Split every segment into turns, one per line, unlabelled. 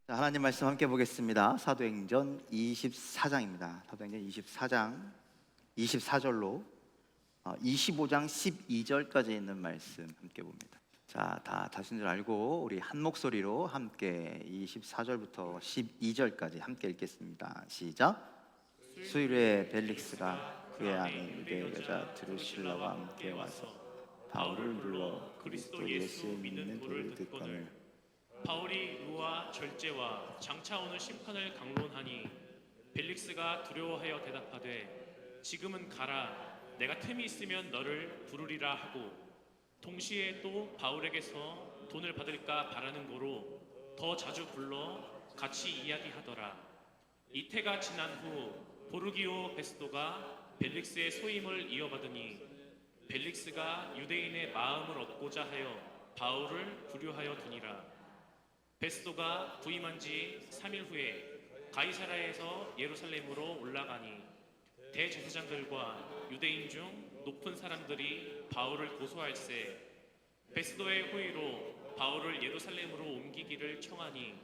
자, 하나님 말씀 함께 보겠습니다. 사도행전 24장입니다. 사도행전 24장 24절로 25장 12절까지 있는 말씀 함께 봅니다. 자, 다 다신 줄 알고 우리 한 목소리로 함께 24절부터 12절까지 함께 읽겠습니다. 시작. 수일에 벨릭스가 그의 아내 유대 여자 드루실라와 함께 와서 바울을 불러 그리스도 예수 믿는 도를 듣거늘
바울이 루와 절제와 장차 오는 심판을 강론하니 벨릭스가 두려워하여 대답하되 지금은 가라, 내가 틈이 있으면 너를 부르리라 하고, 동시에 또 바울에게서 돈을 받을까 바라는 고로 더 자주 불러 같이 이야기하더라. 이태가 지난 후 보르기오 베스도가 벨릭스의 소임을 이어받으니 벨릭스가 유대인의 마음을 얻고자 하여 바울을 부류하여 두니라. 베스도가 부임한 지 3일 후에 가이사라에서 예루살렘으로 올라가니 대제사장들과 유대인 중 높은 사람들이 바울을 고소할세 베스도의 호의로 바울을 예루살렘으로 옮기기를 청하니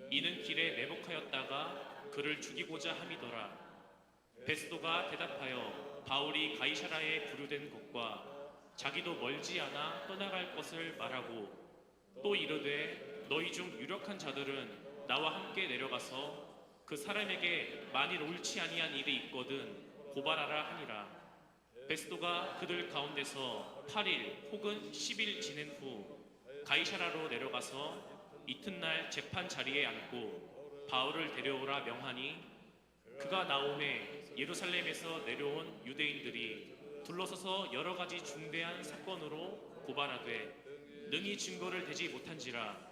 이는 길에 매복하였다가 그를 죽이고자 함이더라. 베스도가 대답하여 바울이 가이사라에 부류된 것과 자기도 멀지 않아 떠나갈 것을 말하고 또 이르되 너희 중 유력한 자들은 나와 함께 내려가서 그 사람에게 만일 옳지 아니한 일이 있거든 고발하라 하니라. 베스도가 그들 가운데서 8일 혹은 10일 지낸 후 가이사라로 내려가서 이튿날 재판 자리에 앉고 바울을 데려오라 명하니 그가 나오매 예루살렘에서 내려온 유대인들이 둘러서서 여러 가지 중대한 사건으로 고발하되 능히 증거를 대지 못한지라.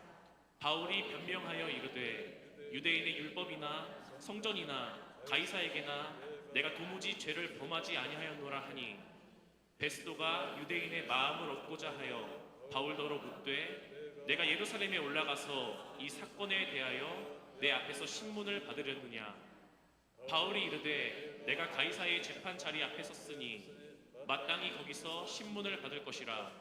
바울이 변명하여 이르되 유대인의 율법이나 성전이나 가이사에게나 내가 도무지 죄를 범하지 아니하였노라 하니 베스도가 유대인의 마음을 얻고자 하여 바울더러 묻되 내가 예루살렘에 올라가서 이 사건에 대하여 내 앞에서 신문을 받으려느냐. 바울이 이르되 내가 가이사의 재판 자리 앞에 섰으니 마땅히 거기서 신문을 받을 것이라.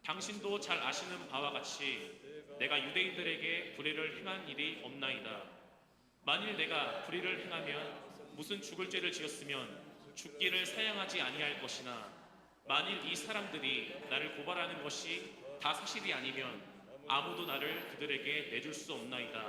당신도 잘 아시는 바와 같이 내가 유대인들에게 불의를 행한 일이 없나이다. 만일 내가 불의를 행하면 무슨 죽을 죄를 지었으면 죽기를 사양하지 아니할 것이나 만일 이 사람들이 나를 고발하는 것이 다 사실이 아니면 아무도 나를 그들에게 내줄 수 없나이다.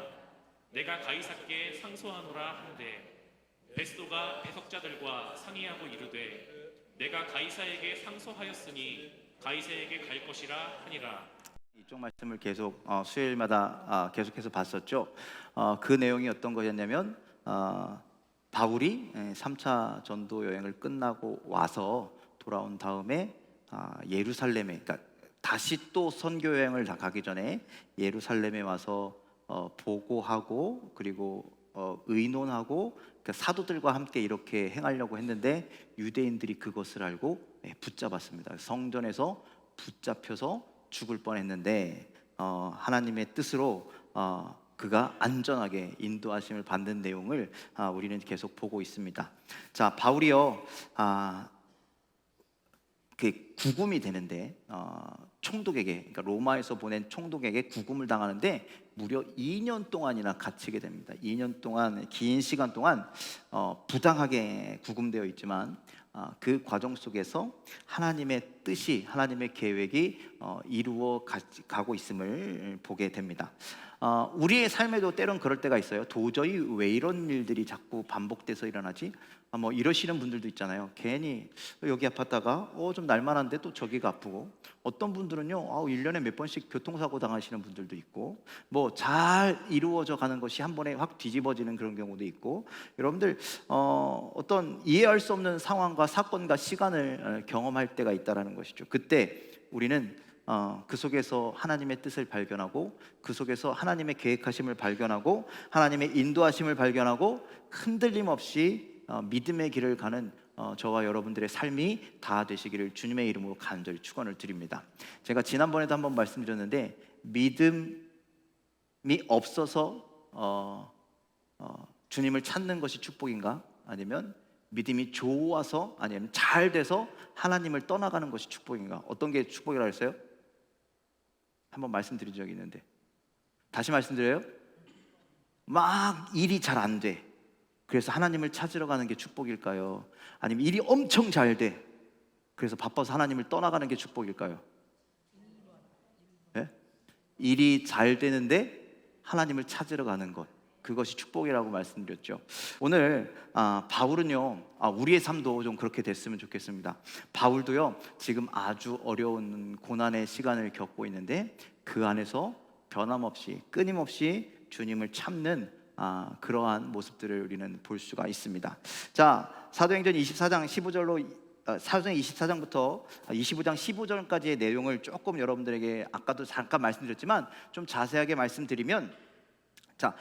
내가 가이사께 상소하노라 한데 베스도가 배석자들과 상의하고 이르되 내가 가이사에게 상소하였으니 가이사에게 갈 것이라 하니라.
이쪽 말씀을 계속 수요일마다 계속해서 봤었죠. 그 내용이 어떤 것이었냐면 바울이 3차 전도 여행을 끝나고 와서 돌아온 다음에 예루살렘에, 그러니까 다시 또 선교 여행을 가기 전에 예루살렘에 와서 보고하고 그리고 의논하고 그러니까 사도들과 함께 이렇게 행하려고 했는데 유대인들이 그것을 알고 붙잡았습니다. 성전에서 붙잡혀서 죽을 뻔했는데 하나님의 뜻으로 그가 안전하게 인도하심을 받는 내용을 우리는 계속 보고 있습니다. 자, 바울이요 그 구금이 되는데 총독에게, 그러니까 로마에서 보낸 총독에게 구금을 당하는데 무려 2년 동안이나 갇히게 됩니다. 2년 동안, 긴 시간 동안 부당하게 구금되어 있지만 그 과정 속에서 하나님의 뜻이, 하나님의 계획이 이루어 가고 있음을 보게 됩니다. 우리의 삶에도 때론 그럴 때가 있어요. 도저히 왜 이런 일들이 자꾸 반복돼서 일어나지? 뭐 이러시는 분들도 있잖아요. 괜히 여기 아팠다가 좀 날만한데 또 저기가 아프고, 어떤 분들은요 1년에 몇 번씩 교통사고 당하시는 분들도 있고, 뭐 잘 이루어져 가는 것이 한 번에 확 뒤집어지는 그런 경우도 있고, 여러분들 어떤 이해할 수 없는 상황과 사건과 시간을 경험할 때가 있다라는 것이죠. 그때 우리는 그 속에서 하나님의 뜻을 발견하고, 그 속에서 하나님의 계획하심을 발견하고, 하나님의 인도하심을 발견하고, 흔들림 없이 믿음의 길을 가는 저와 여러분들의 삶이 다 되시기를 주님의 이름으로 간절히 축원을 드립니다. 제가 지난번에도 한번 말씀드렸는데, 믿음이 없어서 주님을 찾는 것이 축복인가? 아니면 믿음이 좋아서, 아니면 잘 돼서 하나님을 떠나가는 것이 축복인가? 어떤 게 축복이라고 했어요? 한번 말씀드린 적이 있는데 다시 말씀드려요. 막 일이 잘 안 돼. 그래서 하나님을 찾으러 가는 게 축복일까요? 아니면 일이 엄청 잘 돼. 그래서 바빠서 하나님을 떠나가는 게 축복일까요? 네? 일이 잘 되는데 하나님을 찾으러 가는 것, 그것이 축복이라고 말씀드렸죠. 오늘 바울은요, 우리의 삶도 좀 그렇게 됐으면 좋겠습니다. 바울도요, 지금 아주 어려운 고난의 시간을 겪고 있는데 그 안에서 변함없이 끊임없이 주님을 참는 그러한 모습들을 우리는 볼 수가 있습니다. 자, 사도행전 24장 15절로 사도행 24장부터 25장 15절까지의 내용을 조금 여러분들에게 아까도 잠깐 말씀드렸지만 좀 자세하게 말씀드리면, 자,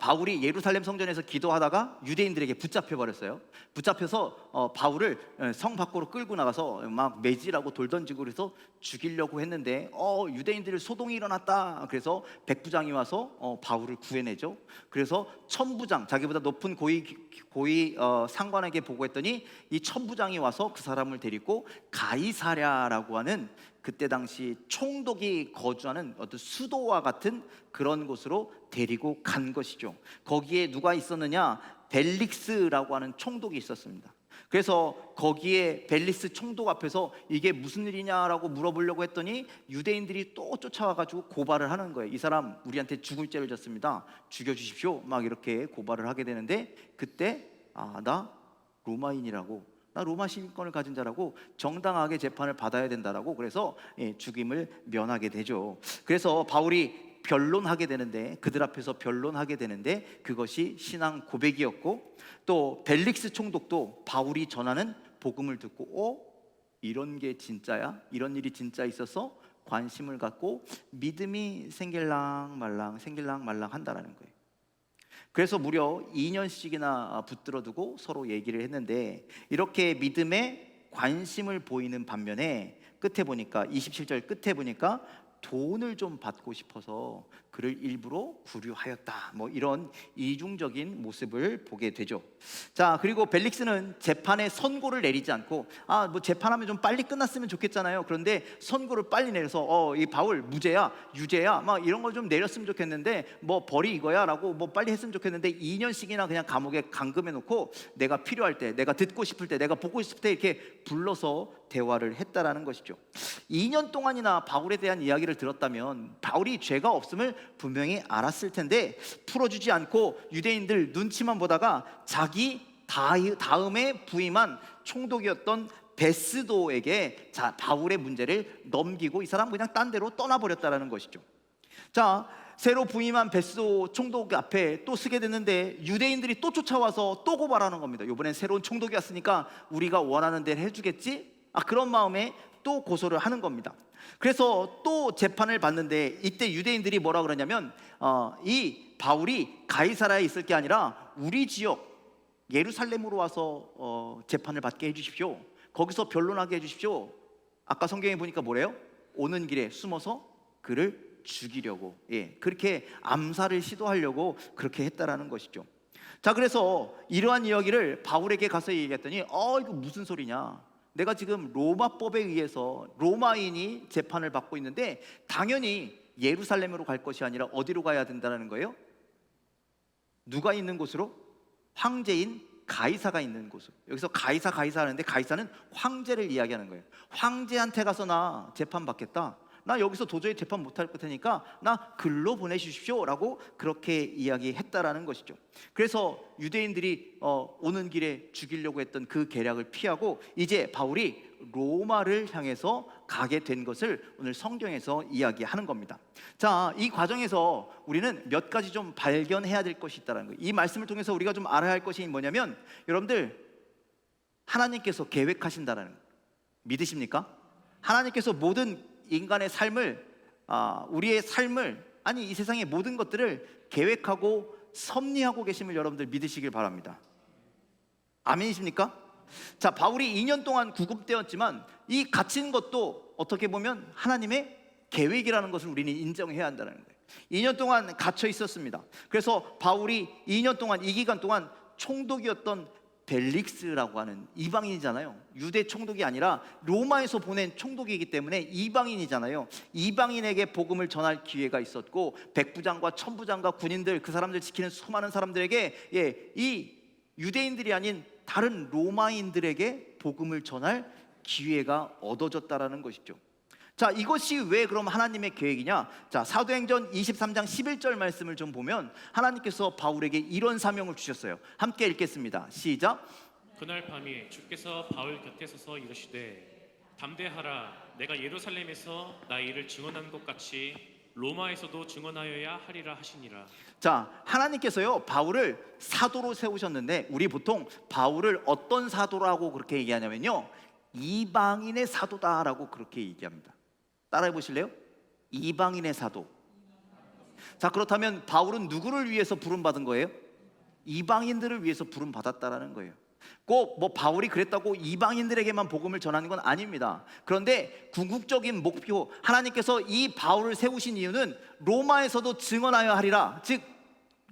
바울이 예루살렘 성전에서 기도하다가 유대인들에게 붙잡혀 버렸어요. 붙잡혀서 바울을 성 밖으로 끌고 나가서 막 매질하고 돌 던지고 그래서 죽이려고 했는데 유대인들 소동이 일어났다. 그래서 백부장이 와서 바울을 구해내죠. 그래서 천부장, 자기보다 높은 고위 상관에게 보고했더니 이 천부장이 와서 그 사람을 데리고 가이사랴라고 하는 그때 당시 총독이 거주하는 어떤 수도와 같은 그런 곳으로 데리고 간 것이죠. 거기에 누가 있었느냐? 벨릭스라고 하는 총독이 있었습니다. 그래서 거기에 벨릭스 총독 앞에서 이게 무슨 일이냐라고 물어보려고 했더니 유대인들이 또 쫓아와가지고 고발을 하는 거예요. 이 사람 우리한테 죽을 죄를 졌습니다. 죽여주십시오. 막 이렇게 고발을 하게 되는데, 그때 나 로마인이라고, 나 로마 시민권을 가진 자라고 정당하게 재판을 받아야 된다라고, 그래서 죽임을 면하게 되죠. 그래서 바울이 변론하게 되는데, 그들 앞에서 변론하게 되는데 그것이 신앙 고백이었고, 또 벨릭스 총독도 바울이 전하는 복음을 듣고 이런 게 진짜야? 이런 일이 진짜 있어서 관심을 갖고 믿음이 생길랑 말랑 한다라는 거예요. 그래서 무려 2년씩이나 붙들어 두고 서로 얘기를 했는데, 이렇게 믿음에 관심을 보이는 반면에 끝에 보니까 27절 끝에 보니까 돈을 좀 받고 싶어서 그를 일부러 구류하였다, 뭐 이런 이중적인 모습을 보게 되죠. 자, 그리고 벨릭스는 재판에 선고를 내리지 않고 뭐 재판하면 좀 빨리 끝났으면 좋겠잖아요. 그런데 선고를 빨리 내려서 이 바울 무죄야 유죄야 막 이런 걸 좀 내렸으면 좋겠는데, 뭐 벌이 이거야 라고 뭐 빨리 했으면 좋겠는데 2년씩이나 그냥 감옥에 감금해 놓고 내가 필요할 때, 내가 듣고 싶을 때, 내가 보고 싶을 때 이렇게 불러서 대화를 했다라는 것이죠. 2년 동안이나 바울에 대한 이야기를 들었다면 바울이 죄가 없음을 분명히 알았을 텐데 풀어주지 않고 유대인들 눈치만 보다가 자기 다음에 부임한 총독이었던 베스도에게 바울의 문제를 넘기고 이 사람 그냥 딴 데로 떠나버렸다는 것이죠. 자, 새로 부임한 베스도 총독 앞에 또 서게 됐는데 유대인들이 또 쫓아와서 또 고발하는 겁니다. 이번엔 새로운 총독이 왔으니까 우리가 원하는 대로 해주겠지? 그런 마음에 또 고소를 하는 겁니다. 그래서 또 재판을 받는데 이때 유대인들이 뭐라 그러냐면 이 바울이 가이사랴에 있을 게 아니라 우리 지역 예루살렘으로 와서 재판을 받게 해주십시오. 거기서 변론하게 해주십시오. 아까 성경에 보니까 뭐래요? 오는 길에 숨어서 그를 죽이려고, 그렇게 암살을 시도하려고 그렇게 했다라는 것이죠. 자, 그래서 이러한 이야기를 바울에게 가서 얘기했더니 이거 무슨 소리냐? 내가 지금 로마법에 의해서 로마인이 재판을 받고 있는데 당연히 예루살렘으로 갈 것이 아니라 어디로 가야 된다는 거예요? 누가 있는 곳으로? 황제인 가이사가 있는 곳으로. 여기서 가이사 하는데 가이사는 황제를 이야기하는 거예요. 황제한테 가서 나 재판 받겠다, 나 여기서 도저히 재판 못할 테니까 나 글로 보내주십시오 라고 그렇게 이야기했다라는 것이죠. 그래서 유대인들이 오는 길에 죽이려고 했던 그 계략을 피하고 이제 바울이 로마를 향해서 가게 된 것을 오늘 성경에서 이야기하는 겁니다. 자, 이 과정에서 우리는 몇 가지 좀 발견해야 될 것이 있다는 거예요. 이 말씀을 통해서 우리가 좀 알아야 할 것이 뭐냐면, 여러분들 하나님께서 계획하신다는 거예요. 믿으십니까? 하나님께서 모든 인간의 삶을, 우리의 삶을, 이 세상의 모든 것들을 계획하고 섭리하고 계심을 여러분들 믿으시길 바랍니다. 아멘이십니까? 자, 바울이 2년 동안 구금되었지만 이 갇힌 것도 어떻게 보면 하나님의 계획이라는 것을 우리는 인정해야 한다는 거예요. 2년 동안 갇혀 있었습니다. 그래서 바울이 2년 동안, 이 기간 동안 총독이었던 벨릭스라고 하는 이방인이잖아요. 유대 총독이 아니라 로마에서 보낸 총독이기 때문에 이방인이잖아요. 이방인에게 복음을 전할 기회가 있었고, 백부장과 천부장과 군인들, 그 사람들 지키는 수많은 사람들에게, 이 유대인들이 아닌 다른 로마인들에게 복음을 전할 기회가 얻어졌다라는 것이죠. 자, 이것이 왜 그럼 하나님의 계획이냐? 자, 사도행전 23장 11절 말씀을 좀 보면 하나님께서 바울에게 이런 사명을 주셨어요. 함께 읽겠습니다. 시작.
그날 밤에 주께서 바울 곁에 서서 이르시되 담대하라. 내가 예루살렘에서 나의 일을 증언한 것 같이 로마에서도 증언하여야 하리라 하시니라.
자, 하나님께서요 바울을 사도로 세우셨는데, 우리 보통 바울을 어떤 사도라고 그렇게 얘기하냐면요, 이방인의 사도다라고 그렇게 얘기합니다. 따라해 보실래요? 이방인의 사도. 자, 그렇다면 바울은 누구를 위해서 부름받은 거예요? 이방인들을 위해서 부름받았다라는 거예요. 꼭 뭐 바울이 그랬다고 이방인들에게만 복음을 전하는 건 아닙니다. 그런데 궁극적인 목표, 하나님께서 이 바울을 세우신 이유는 로마에서도 증언하여 하리라, 즉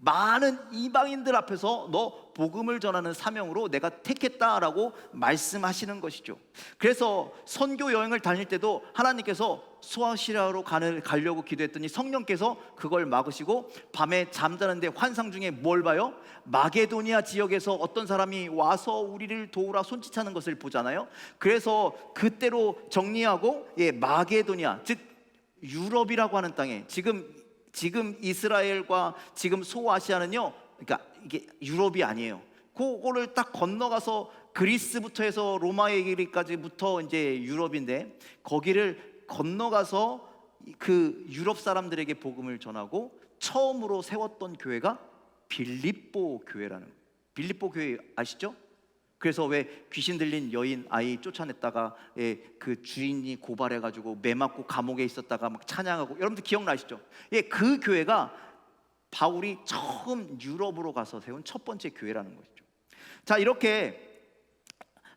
많은 이방인들 앞에서 너 복음을 전하는 사명으로 내가 택했다라고 말씀하시는 것이죠. 그래서 선교 여행을 다닐 때도 하나님께서 소아시리아로 가려고 기도했더니 성령께서 그걸 막으시고, 밤에 잠자는데 환상 중에 뭘 봐요? 마게도니아 지역에서 어떤 사람이 와서 우리를 도우라 손짓하는 것을 보잖아요. 그래서 그때로 정리하고, 마게도니아, 즉 유럽이라고 하는 땅에, 지금 이스라엘과 지금 소아시아는요, 그러니까 이게 유럽이 아니에요. 그거를 딱 건너가서 그리스부터 해서 로마에 이르기까지부터 이제 유럽인데, 거기를 건너가서 그 유럽 사람들에게 복음을 전하고 처음으로 세웠던 교회가 빌립보 교회라는 거예요. 빌립보 교회 아시죠? 그래서 왜 귀신 들린 여인 아이 쫓아냈다가 그 주인이 고발해가지고 매 맞고 감옥에 있었다가 막 찬양하고, 여러분들 기억나시죠? 그 교회가 바울이 처음 유럽으로 가서 세운 첫 번째 교회라는 것이죠. 자, 이렇게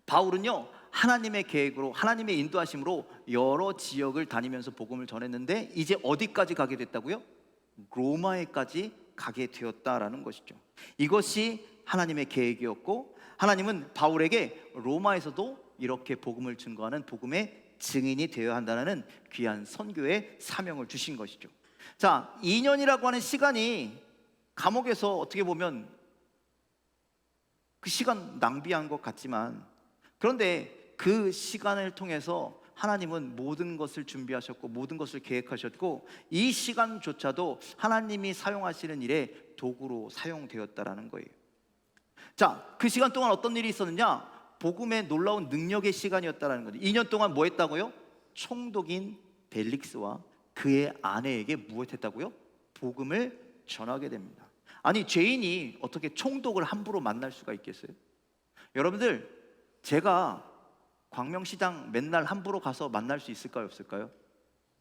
바울은요 하나님의 계획으로, 하나님의 인도하심으로 여러 지역을 다니면서 복음을 전했는데, 이제 어디까지 가게 됐다고요? 로마에까지 가게 되었다라는 것이죠. 이것이 하나님의 계획이었고, 하나님은 바울에게 로마에서도 이렇게 복음을 증거하는 복음의 증인이 되어야 한다는 귀한 선교의 사명을 주신 것이죠. 자, 2년이라고 하는 시간이 감옥에서 어떻게 보면 그 시간 낭비한 것 같지만, 그런데 그 시간을 통해서 하나님은 모든 것을 준비하셨고 모든 것을 계획하셨고, 이 시간조차도 하나님이 사용하시는 일에 도구로 사용되었다라는 거예요. 자, 그 시간 동안 어떤 일이 있었느냐? 복음의 놀라운 능력의 시간이었다라는 거죠. 2년 동안 뭐 했다고요? 총독인 벨릭스와 그의 아내에게 무엇했다고요? 복음을 전하게 됩니다. 아니, 죄인이 어떻게 총독을 함부로 만날 수가 있겠어요? 여러분들, 제가 광명시장 맨날 함부로 가서 만날 수 있을까요, 없을까요?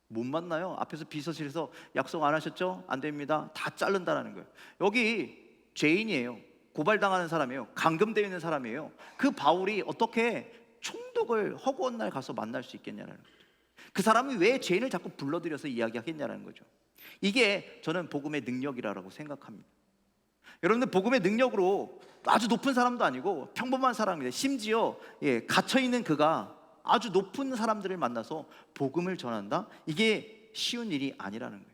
못 만나요. 앞에서 비서실에서 약속 안 하셨죠? 안 됩니다. 다 자른다라는 거예요. 여기 죄인이에요. 고발당하는 사람이에요. 감금되어 있는 사람이에요. 그 바울이 어떻게 총독을 허구한 날 가서 만날 수 있겠냐는 거죠. 그 사람이 왜 죄인을 자꾸 불러들여서 이야기하겠냐는 거죠. 이게 저는 복음의 능력이라고 생각합니다. 여러분들, 복음의 능력으로 아주 높은 사람도 아니고 평범한 사람입니다. 심지어 갇혀있는 그가 아주 높은 사람들을 만나서 복음을 전한다? 이게 쉬운 일이 아니라는 거예요.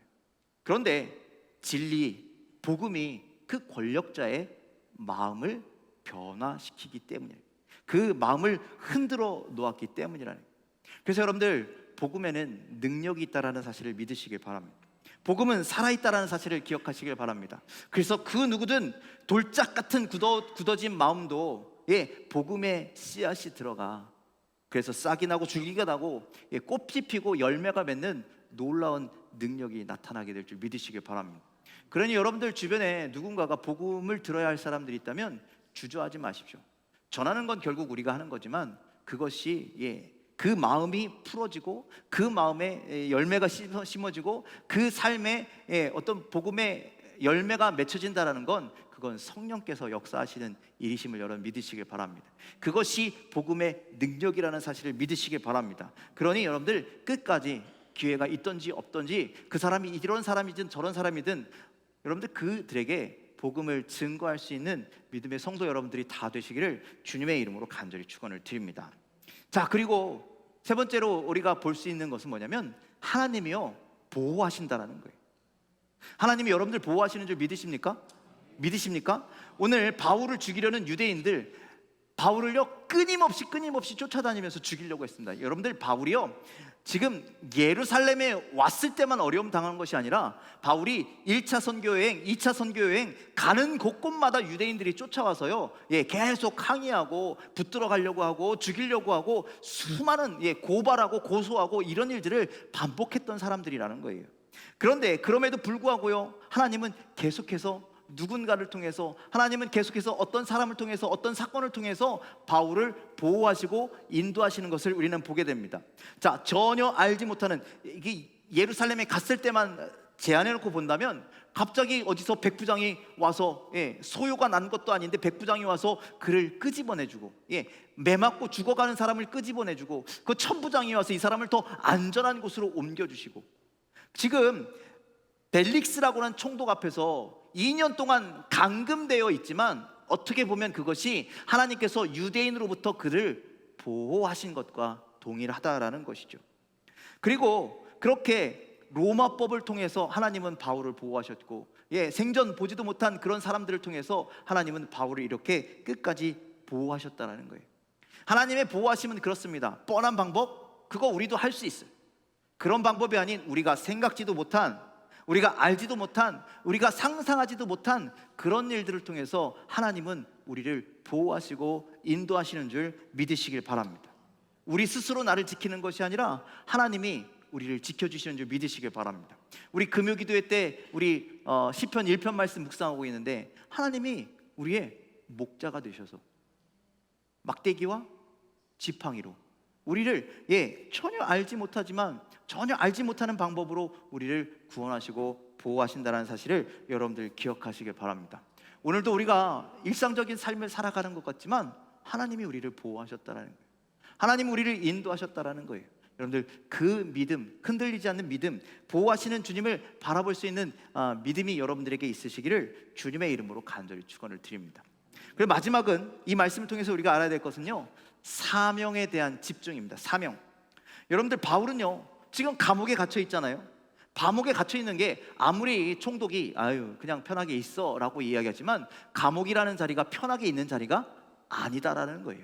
그런데 진리, 복음이 그 권력자의 마음을 변화시키기 때문이에요. 그 마음을 흔들어 놓았기 때문이라는 거예요. 그래서 여러분들, 복음에는 능력이 있다는 사실을 믿으시길 바랍니다. 복음은 살아있다는 사실을 기억하시길 바랍니다. 그래서 그 누구든 돌짝 같은 굳어진 마음도 복음의 씨앗이 들어가, 그래서 싹이 나고 줄기가 나고 꽃이 피고 열매가 맺는 놀라운 능력이 나타나게 될 줄 믿으시길 바랍니다. 그러니 여러분들 주변에 누군가가 복음을 들어야 할 사람들이 있다면 주저하지 마십시오. 전하는 건 결국 우리가 하는 거지만, 그것이 그 마음이 풀어지고 그 마음에 열매가 심어지고 그 삶에 어떤 복음의 열매가 맺혀진다는 건, 그건 성령께서 역사하시는 일이심을 여러분 믿으시길 바랍니다. 그것이 복음의 능력이라는 사실을 믿으시길 바랍니다. 그러니 여러분들, 끝까지 기회가 있든지 없든지, 그 사람이 이런 사람이든 저런 사람이든, 여러분들 그들에게 복음을 증거할 수 있는 믿음의 성도 여러분들이 다 되시기를 주님의 이름으로 간절히 축원을 드립니다. 자, 그리고 세 번째로 우리가 볼 수 있는 것은 뭐냐면 하나님이요 보호하신다라는 거예요. 하나님이 여러분들 보호하시는 줄 믿으십니까? 믿으십니까? 오늘 바울을 죽이려는 유대인들, 바울을요 끊임없이 쫓아다니면서 죽이려고 했습니다. 여러분들, 바울이요 지금 예루살렘에 왔을 때만 어려움 당한 것이 아니라 바울이 1차 선교여행, 2차 선교여행 가는 곳곳마다 유대인들이 쫓아와서요 계속 항의하고 붙들어 가려고 하고 죽이려고 하고 수많은 고발하고 고소하고 이런 일들을 반복했던 사람들이라는 거예요. 그런데 그럼에도 불구하고요 하나님은 계속해서 누군가를 통해서, 하나님은 계속해서 어떤 사람을 통해서, 어떤 사건을 통해서 바울을 보호하시고 인도하시는 것을 우리는 보게 됩니다. 자, 전혀 알지 못하는, 이게 예루살렘에 갔을 때만 제안해놓고 본다면 갑자기 어디서 백부장이 와서 소요가 난 것도 아닌데 백부장이 와서 그를 끄집어내주고 매 맞고 죽어가는 사람을 끄집어내주고 그 천부장이 와서 이 사람을 더 안전한 곳으로 옮겨주시고, 지금 벨릭스라고 하는 총독 앞에서 2년 동안 감금되어 있지만 어떻게 보면 그것이 하나님께서 유대인으로부터 그를 보호하신 것과 동일하다라는 것이죠. 그리고 그렇게 로마법을 통해서 하나님은 바울을 보호하셨고, 생전 보지도 못한 그런 사람들을 통해서 하나님은 바울을 이렇게 끝까지 보호하셨다는 거예요. 하나님의 보호하심은 그렇습니다. 뻔한 방법, 그거 우리도 할 수 있어요. 그런 방법이 아닌 우리가 생각지도 못한, 우리가 알지도 못한, 우리가 상상하지도 못한 그런 일들을 통해서 하나님은 우리를 보호하시고 인도하시는 줄 믿으시길 바랍니다. 우리 스스로 나를 지키는 것이 아니라 하나님이 우리를 지켜주시는 줄 믿으시길 바랍니다. 우리 금요기도회 때 우리 시편 1편 말씀 묵상하고 있는데 하나님이 우리의 목자가 되셔서 막대기와 지팡이로 우리를 전혀 알지 못하지만 전혀 알지 못하는 방법으로 우리를 구원하시고 보호하신다는 사실을 여러분들 기억하시길 바랍니다. 오늘도 우리가 일상적인 삶을 살아가는 것 같지만 하나님이 우리를 보호하셨다는 거예요. 하나님이 우리를 인도하셨다는 거예요. 여러분들, 그 믿음, 흔들리지 않는 믿음, 보호하시는 주님을 바라볼 수 있는 믿음이 여러분들에게 있으시기를 주님의 이름으로 간절히 축원을 드립니다. 그리고 마지막은 이 말씀을 통해서 우리가 알아야 될 것은요, 사명에 대한 집중입니다. 사명. 여러분들, 바울은요 지금 감옥에 갇혀 있잖아요. 감옥에 갇혀 있는 게 아무리 총독이 아유 그냥 편하게 있어 라고 이야기하지만 감옥이라는 자리가 편하게 있는 자리가 아니다라는 거예요.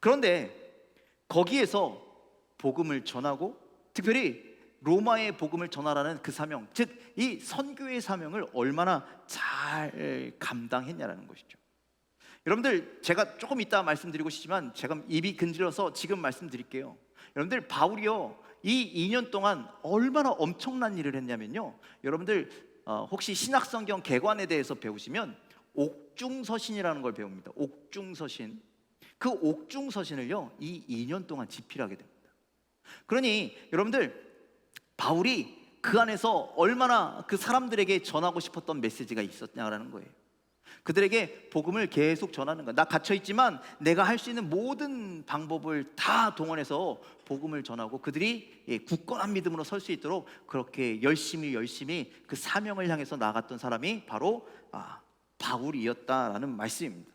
그런데 거기에서 복음을 전하고, 특별히 로마의 복음을 전하라는 그 사명, 즉 이 선교의 사명을 얼마나 잘 감당했냐라는 것이죠. 여러분들, 제가 조금 이따 말씀드리고 싶지만 제가 입이 근질러서 지금 말씀드릴게요. 여러분들, 바울이요 이 2년 동안 얼마나 엄청난 일을 했냐면요, 여러분들 혹시 신약성경 개관에 대해서 배우시면 옥중서신이라는 걸 배웁니다. 옥중서신. 그 옥중서신을요 이 2년 동안 집필하게 됩니다. 그러니 여러분들, 바울이 그 안에서 얼마나 그 사람들에게 전하고 싶었던 메시지가 있었냐라는 거예요. 그들에게 복음을 계속 전하는 거야. 나 갇혀있지만 내가 할 수 있는 모든 방법을 다 동원해서 복음을 전하고 그들이 굳건한 믿음으로 설 수 있도록 그렇게 열심히 그 사명을 향해서 나아갔던 사람이 바로 바울이었다라는 말씀입니다.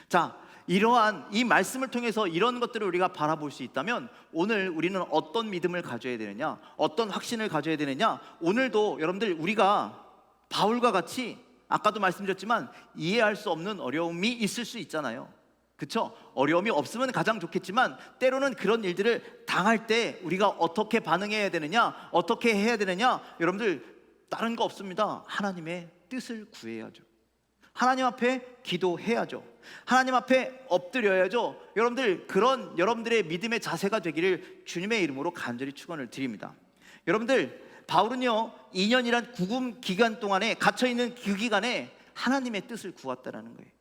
자, 이러한 이 말씀을 통해서 이런 것들을 우리가 바라볼 수 있다면 오늘 우리는 어떤 믿음을 가져야 되느냐, 어떤 확신을 가져야 되느냐, 오늘도 여러분들 우리가 바울과 같이 아까도 말씀드렸지만 이해할 수 없는 어려움이 있을 수 있잖아요. 그렇죠? 어려움이 없으면 가장 좋겠지만 때로는 그런 일들을 당할 때 우리가 어떻게 반응해야 되느냐, 어떻게 해야 되느냐, 여러분들 다른 거 없습니다. 하나님의 뜻을 구해야죠. 하나님 앞에 기도해야죠. 하나님 앞에 엎드려야죠. 여러분들, 그런 여러분들의 믿음의 자세가 되기를 주님의 이름으로 간절히 축원을 드립니다. 여러분들, 바울은요 2년이란 구금 기간 동안에 갇혀있는 그 기간에 하나님의 뜻을 구했다는 거예요.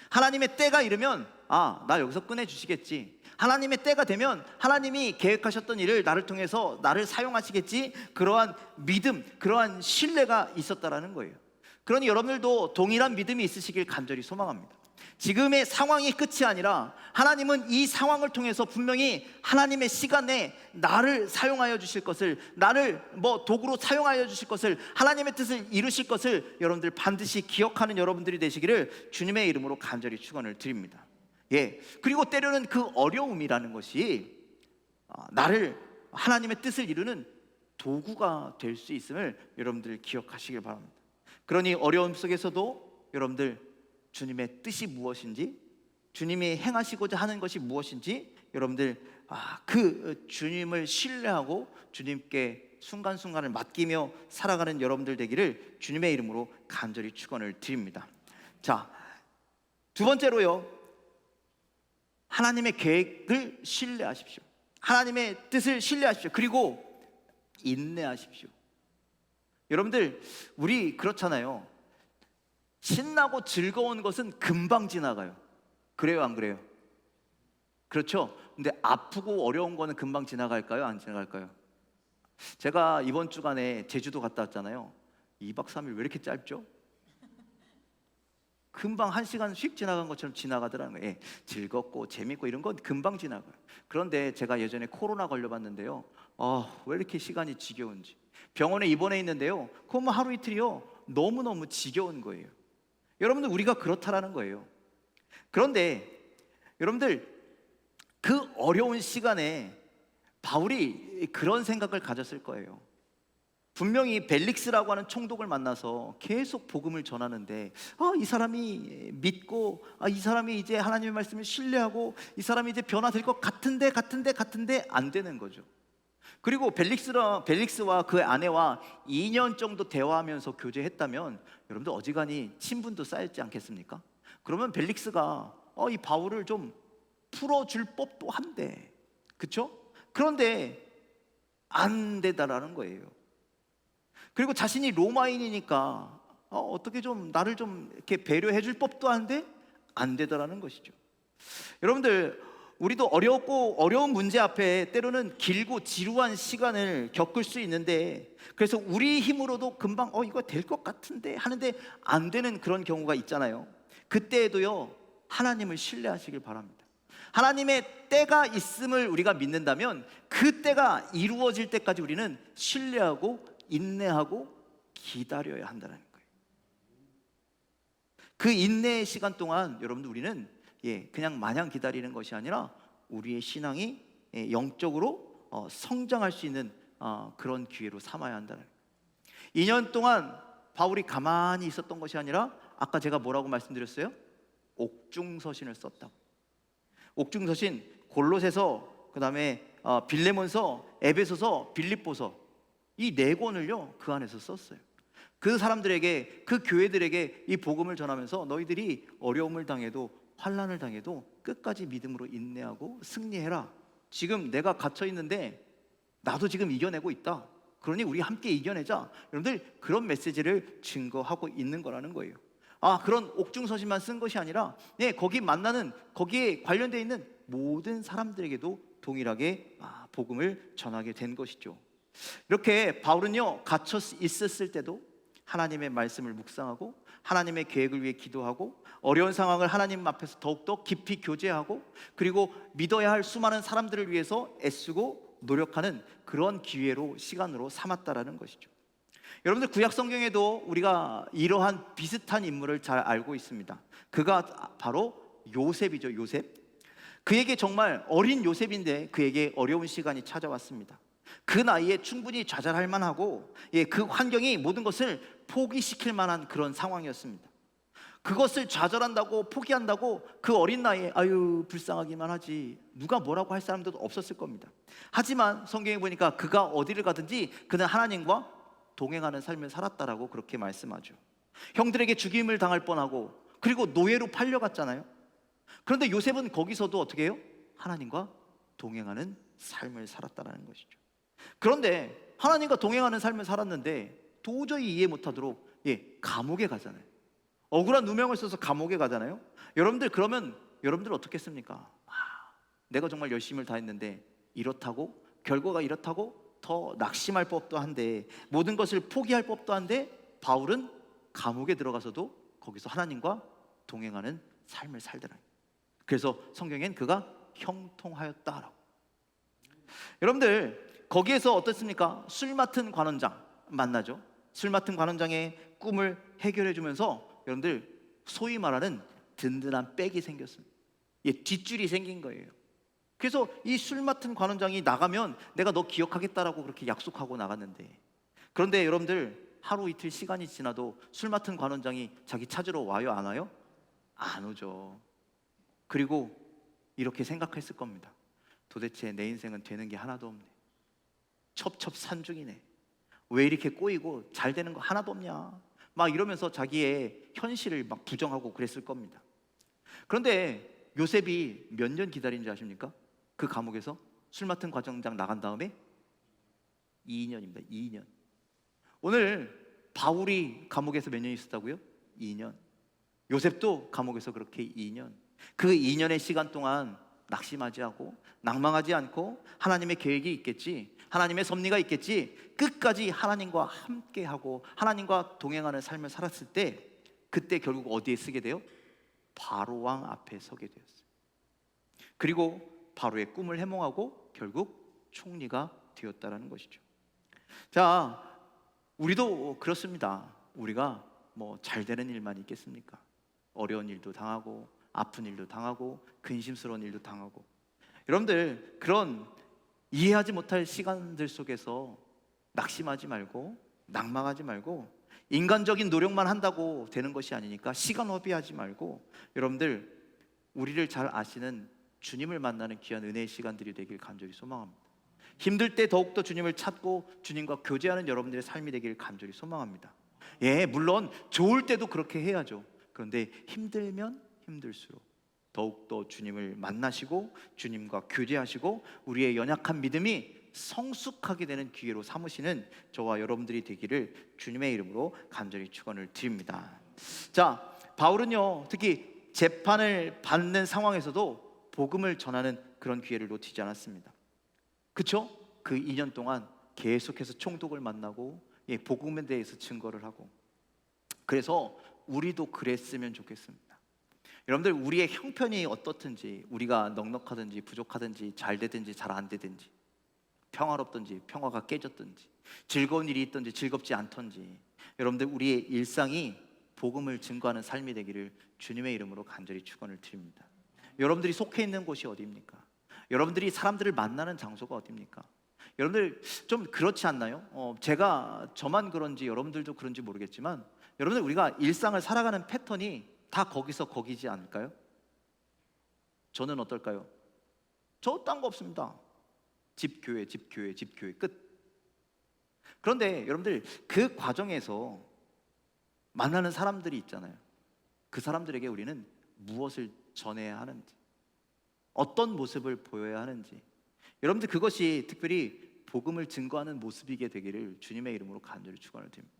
하나님의 때가 이르면 나 여기서 꺼내주시겠지, 하나님의 때가 되면 하나님이 계획하셨던 일을 나를 통해서 나를 사용하시겠지, 그러한 믿음, 그러한 신뢰가 있었다라는 거예요. 그러니 여러분들도 동일한 믿음이 있으시길 간절히 소망합니다. 지금의 상황이 끝이 아니라 하나님은 이 상황을 통해서 분명히 하나님의 시간에 나를 사용하여 주실 것을, 나를 도구로 사용하여 주실 것을, 하나님의 뜻을 이루실 것을 여러분들 반드시 기억하는 여러분들이 되시기를 주님의 이름으로 간절히 축원을 드립니다. 그리고 때로는 그 어려움이라는 것이 나를 하나님의 뜻을 이루는 도구가 될 수 있음을 여러분들 기억하시길 바랍니다. 그러니 어려움 속에서도 여러분들 주님의 뜻이 무엇인지, 주님이 행하시고자 하는 것이 무엇인지 여러분들 그 주님을 신뢰하고 주님께 순간순간을 맡기며 살아가는 여러분들 되기를 주님의 이름으로 간절히 축원을 드립니다. 자, 두 번째로요, 하나님의 계획을 신뢰하십시오. 하나님의 뜻을 신뢰하십시오. 그리고 인내하십시오. 여러분들, 우리 그렇잖아요. 신나고 즐거운 것은 금방 지나가요. 그래요, 안 그래요? 그렇죠? 근데 아프고 어려운 거는 금방 지나갈까요? 안 지나갈까요? 제가 이번 주간에 제주도 갔다 왔잖아요. 2박 3일 왜 이렇게 짧죠? 금방 1시간 휙 지나간 것처럼 지나가더라고요. 즐겁고 재밌고 이런 건 금방 지나가요. 그런데 제가 예전에 코로나 걸려봤는데요, 왜 이렇게 시간이 지겨운지. 병원에 입원해 있는데요, 그건 하루 이틀이요, 너무너무 지겨운 거예요. 여러분들, 우리가 그렇다라는 거예요. 그런데 여러분들, 그 어려운 시간에 바울이 그런 생각을 가졌을 거예요. 분명히 벨릭스라고 하는 총독을 만나서 계속 복음을 전하는데, 이 사람이 믿고, 이 사람이 이제 하나님의 말씀을 신뢰하고, 이 사람이 이제 변화될 것 같은데 안 되는 거죠. 그리고 벨릭스와 그 아내와 2년 정도 대화하면서 교제했다면 여러분들 어지간히 친분도 쌓였지 않겠습니까? 그러면 벨릭스가 이 바울을 좀 풀어줄 법도 한데, 그렇죠? 그런데 안 되다라는 거예요. 그리고 자신이 로마인이니까 어떻게 좀 나를 좀 이렇게 배려해 줄 법도 한데 안 되더라는 것이죠. 여러분들, 우리도 어렵고 어려운 문제 앞에 때로는 길고 지루한 시간을 겪을 수 있는데, 그래서 우리 힘으로도 금방 이거 될 것 같은데 하는데 안 되는 그런 경우가 있잖아요. 그때에도요, 하나님을 신뢰하시길 바랍니다. 하나님의 때가 있음을 우리가 믿는다면 그 때가 이루어질 때까지 우리는 신뢰하고 인내하고 기다려야 한다는 거예요. 그 인내의 시간 동안 여러분들, 우리는 그냥 마냥 기다리는 것이 아니라 우리의 신앙이 영적으로 성장할 수 있는 그런 기회로 삼아야 한다는 거예요. 2년 동안 바울이 가만히 있었던 것이 아니라 아까 제가 뭐라고 말씀드렸어요? 옥중서신을 썼다고. 옥중서신, 골로새서, 그 다음에 빌레몬서, 에베소서, 빌립보서, 이 4권을요 그 안에서 썼어요. 그 사람들에게, 그 교회들에게 이 복음을 전하면서 너희들이 어려움을 당해도, 환난을 당해도 끝까지 믿음으로 인내하고 승리해라. 지금 내가 갇혀 있는데 나도 지금 이겨내고 있다. 그러니 우리 함께 이겨내자. 여러분들, 그런 메시지를 증거하고 있는 거라는 거예요. 그런 옥중서신만 쓴 것이 아니라 거기 만나는, 거기에 관련되어 있는 모든 사람들에게도 동일하게 복음을 전하게 된 것이죠. 이렇게 바울은요, 갇혀 있었을 때도 하나님의 말씀을 묵상하고 하나님의 계획을 위해 기도하고 어려운 상황을 하나님 앞에서 더욱더 깊이 교제하고, 그리고 믿어야 할 수많은 사람들을 위해서 애쓰고 노력하는 그런 기회로, 시간으로 삼았다라는 것이죠. 여러분들, 구약 성경에도 우리가 이러한 비슷한 인물을 잘 알고 있습니다. 그가 바로 요셉이죠. 요셉. 그에게 정말 어린 요셉인데 그에게 어려운 시간이 찾아왔습니다. 그 나이에 충분히 좌절할 만하고 그 환경이 모든 것을 포기시킬 만한 그런 상황이었습니다. 그것을 좌절한다고, 포기한다고 그 어린 나이에 불쌍하기만 하지 누가 뭐라고 할 사람들도 없었을 겁니다. 하지만 성경에 보니까 그가 어디를 가든지 그는 하나님과 동행하는 삶을 살았다라고 그렇게 말씀하죠. 형들에게 죽임을 당할 뻔하고, 그리고 노예로 팔려갔잖아요. 그런데 요셉은 거기서도 어떻게 해요? 하나님과 동행하는 삶을 살았다는 것이죠. 그런데 하나님과 동행하는 삶을 살았는데 도저히 이해 못하도록 감옥에 가잖아요. 억울한 누명을 써서 감옥에 가잖아요. 여러분들, 그러면 여러분들 어떻겠습니까? 내가 정말 열심을 다했는데 이렇다고, 결과가 이렇다고 더 낙심할 법도 한데, 모든 것을 포기할 법도 한데, 바울은 감옥에 들어가서도 거기서 하나님과 동행하는 삶을 살더라. 그래서 성경엔 그가 형통하였다라고. 여러분들 거기에서 어떻습니까? 술 맡은 관원장 만나죠. 술 맡은 관원장의 꿈을 해결해 주면서 여러분들 소위 말하는 든든한 백이 생겼습니다. 뒷줄이 생긴 거예요. 그래서 이 술 맡은 관원장이 나가면 내가 너 기억하겠다라고 그렇게 약속하고 나갔는데, 그런데 여러분들 하루 이틀 시간이 지나도 술 맡은 관원장이 자기 찾으러 와요, 안 와요? 안 오죠. 그리고 이렇게 생각했을 겁니다. 도대체 내 인생은 되는 게 하나도 없네. 첩첩산중이네. 왜 이렇게 꼬이고 잘 되는 거 하나도 없냐. 막 이러면서 자기의 현실을 막 부정하고 그랬을 겁니다. 그런데 요셉이 몇 년 기다린지 아십니까? 그 감옥에서 술 맡은 관원장 나간 다음에 2년입니다. 2년. 오늘 바울이 감옥에서 몇 년 있었다고요? 2년. 요셉도 감옥에서 그렇게 2년. 그 2년의 시간 동안 낙심하지 않고 낭망하지 않고 하나님의 계획이 있겠지, 하나님의 섭리가 있겠지, 끝까지 하나님과 함께하고 하나님과 동행하는 삶을 살았을 때, 그때 결국 어디에 쓰게 돼요? 바로 왕 앞에 서게 되었어요. 그리고 바로의 꿈을 해몽하고 결국 총리가 되었다라는 것이죠. 자, 우리도 그렇습니다. 우리가 뭐 잘 되는 일만 있겠습니까? 어려운 일도 당하고 아픈 일도 당하고 근심스러운 일도 당하고. 여러분들 그런 이해하지 못할 시간들 속에서 낙심하지 말고 낭망하지 말고, 인간적인 노력만 한다고 되는 것이 아니니까 시간 허비하지 말고, 여러분들 우리를 잘 아시는 주님을 만나는 귀한 은혜의 시간들이 되길 간절히 소망합니다. 힘들 때 더욱더 주님을 찾고 주님과 교제하는 여러분들의 삶이 되길 간절히 소망합니다. 물론 좋을 때도 그렇게 해야죠. 그런데 힘들면 힘들수록 더욱더 주님을 만나시고 주님과 교제하시고 우리의 연약한 믿음이 성숙하게 되는 기회로 삼으시는 저와 여러분들이 되기를 주님의 이름으로 간절히 축원을 드립니다. 자, 바울은요, 특히 재판을 받는 상황에서도 복음을 전하는 그런 기회를 놓치지 않았습니다. 그렇죠? 그 2년 동안 계속해서 총독을 만나고 복음에 대해서 증거를 하고. 그래서 우리도 그랬으면 좋겠습니다. 여러분들 우리의 형편이 어떻든지, 우리가 넉넉하든지 부족하든지 잘 되든지 잘 안 되든지, 평화롭든지 평화가 깨졌든지, 즐거운 일이 있든지 즐겁지 않든지, 여러분들 우리의 일상이 복음을 증거하는 삶이 되기를 주님의 이름으로 간절히 축원을 드립니다. 여러분들이 속해 있는 곳이 어디입니까? 여러분들이 사람들을 만나는 장소가 어디입니까? 여러분들 좀 그렇지 않나요? 제가 저만 그런지 여러분들도 그런지 모르겠지만, 여러분들 우리가 일상을 살아가는 패턴이 다 거기서 거기지 않을까요? 저는 어떨까요? 저 딴 거 없습니다. 집 교회 집 교회 집 교회 끝. 그런데 여러분들 그 과정에서 만나는 사람들이 있잖아요. 그 사람들에게 우리는 무엇을 전해야 하는지, 어떤 모습을 보여야 하는지, 여러분들 그것이 특별히 복음을 증거하는 모습이게 되기를 주님의 이름으로 간절히 축원을 드립니다.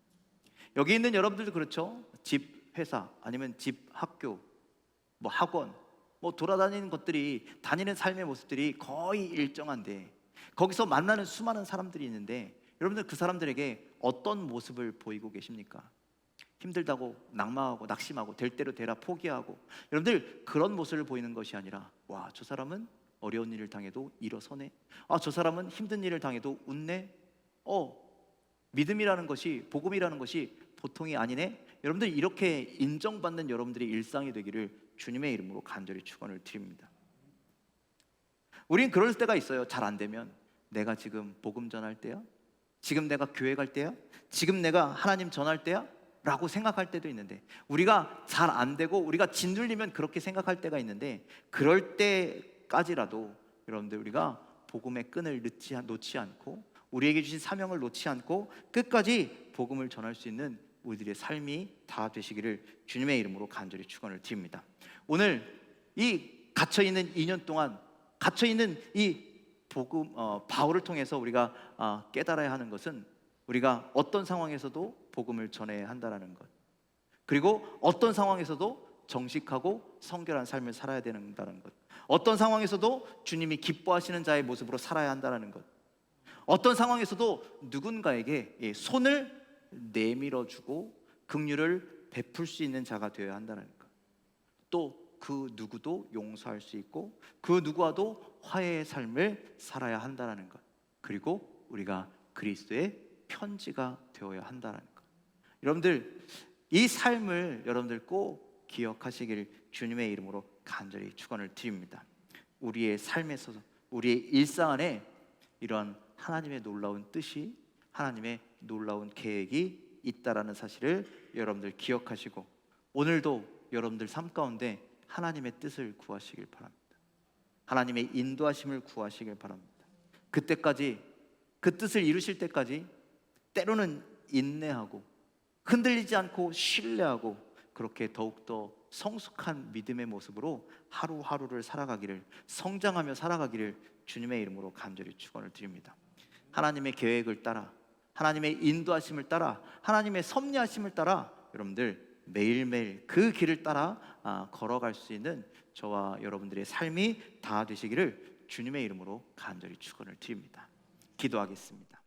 여기 있는 여러분들도 그렇죠. 집 회사 아니면 집 학교, 뭐 학원, 뭐 돌아다니는 것들이, 다니는 삶의 모습들이 거의 일정한데, 거기서 만나는 수많은 사람들이 있는데, 여러분들 그 사람들에게 어떤 모습을 보이고 계십니까? 힘들다고 낙망하고 낙심하고 될 대로 되라 포기하고, 여러분들 그런 모습을 보이는 것이 아니라, 와, 저 사람은 어려운 일을 당해도 일어서네. 저 사람은 힘든 일을 당해도 웃네. 믿음이라는 것이, 복음이라는 것이 보통이 아니네. 여러분들 이렇게 인정받는 여러분들의 일상이 되기를 주님의 이름으로 간절히 축원을 드립니다. 우린 그럴 때가 있어요. 잘 안 되면 내가 지금 복음 전할 때야? 지금 내가 교회 갈 때야? 지금 내가 하나님 전할 때야? 라고 생각할 때도 있는데, 우리가 잘 안 되고 우리가 짓눌리면 그렇게 생각할 때가 있는데, 그럴 때까지라도 여러분들 우리가 복음의 끈을 놓지 않고, 우리에게 주신 사명을 놓지 않고 끝까지 복음을 전할 수 있는 우리들의 삶이 다 되시기를 주님의 이름으로 간절히 축원을 드립니다. 오늘 이 갇혀있는 2년 동안 갇혀있는 이 복음, 바울을 통해서 우리가 깨달아야 하는 것은, 우리가 어떤 상황에서도 복음을 전해야 한다는 것, 그리고 어떤 상황에서도 정직하고 성결한 삶을 살아야 된다는 것, 어떤 상황에서도 주님이 기뻐하시는 자의 모습으로 살아야 한다는 것, 어떤 상황에서도 누군가에게 손을 내밀어주고 긍휼을 베풀 수 있는 자가 되어야 한다는 것, 또 그 누구도 용서할 수 있고 그 누구와도 화해의 삶을 살아야 한다는 것, 그리고 우리가 그리스도의 편지가 되어야 한다는 것. 여러분들 이 삶을 여러분들 꼭 기억하시길 주님의 이름으로 간절히 축원을 드립니다. 우리의 삶에서, 우리의 일상 안에 이런 하나님의 놀라운 뜻이, 하나님의 놀라운 계획이 있다라는 사실을 여러분들 기억하시고, 오늘도 여러분들 삶 가운데 하나님의 뜻을 구하시길 바랍니다. 하나님의 인도하심을 구하시길 바랍니다. 그때까지, 그 뜻을 이루실 때까지 때로는 인내하고 흔들리지 않고 신뢰하고 그렇게 더욱더 성숙한 믿음의 모습으로 하루하루를 살아가기를, 성장하며 살아가기를 주님의 이름으로 간절히 축원을 드립니다. 하나님의 계획을 따라, 하나님의 인도하심을 따라, 하나님의 섭리하심을 따라 여러분들 매일매일 그 길을 따라 걸어갈 수 있는 저와 여러분들의 삶이 다 되시기를 주님의 이름으로 간절히 축원을 드립니다. 기도하겠습니다.